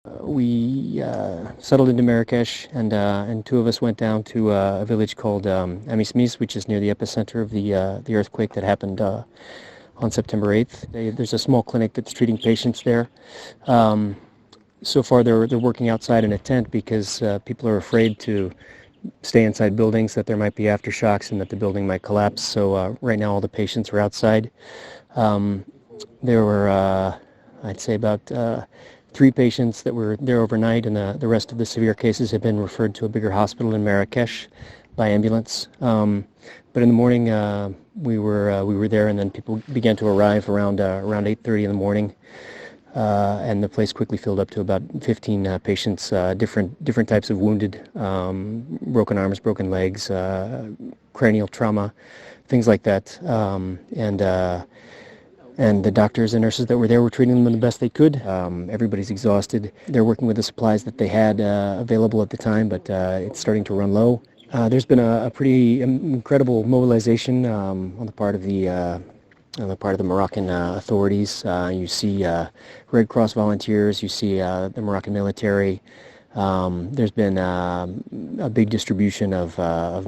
We settled into Marrakesh, and two of us went down to a village called Amismis, which is near the epicenter of the earthquake that happened on September 8th. There's a small clinic that's treating patients there. So far, they're working outside in a tent because people are afraid to stay inside buildings, that there might be aftershocks and that the building might collapse. So right now, all the patients are outside. There were, I'd say, about 3 patients that were there overnight, and the rest of the severe cases have been referred to a bigger hospital in Marrakesh by ambulance. But in the morning, we were there, and then people began to arrive around 8:30 in the morning, and the place quickly filled up to about 15 patients, different types of wounded, broken arms, broken legs, cranial trauma, things like that, and the doctors and nurses that were there were treating them the best they could. Everybody's exhausted. They're working with the supplies that they had available at the time, but it's starting to run low. There's been a pretty incredible mobilization on the part of the Moroccan authorities. You see Red Cross volunteers. You see the Moroccan military. There's been a big distribution of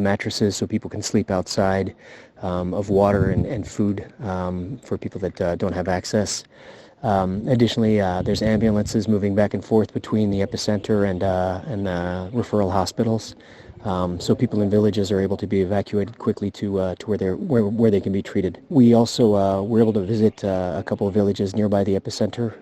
mattresses so people can sleep outside, of water and food for people that don't have access. Additionally, there's ambulances moving back and forth between the epicenter and the referral hospitals. So people in villages are able to be evacuated quickly to where they can be treated. We also were able to visit a couple of villages nearby the epicenter.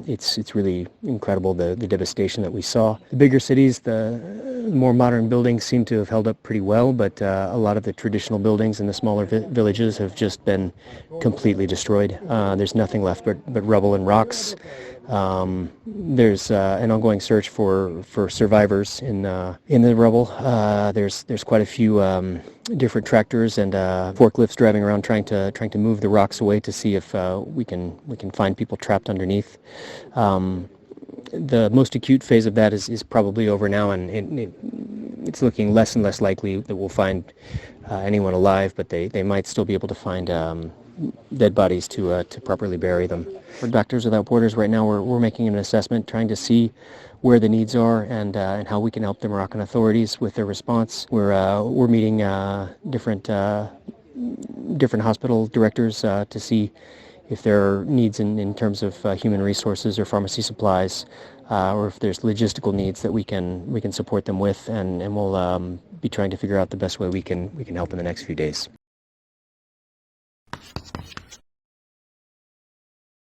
It's really incredible the devastation that we saw. The bigger cities, the more modern buildings seem to have held up pretty well, but a lot of the traditional buildings in the smaller villages have just been completely destroyed. There's nothing left but rubble and rocks. There's an ongoing search for survivors in the rubble. There's quite a few different tractors and forklifts driving around trying to move the rocks away to see if we can find people trapped underneath. The most acute phase of that is probably over now, and it's looking less and less likely that we'll find anyone alive, but they might still be able to find dead bodies to properly bury them. For Doctors Without Borders right now, we're making an assessment, trying to see where the needs are and how we can help the Moroccan authorities with their response. We're meeting different hospital directors to see if there are needs in terms of human resources or pharmacy supplies, or if there's logistical needs that we can support them with, and we'll be trying to figure out the best way we can help in the next few days.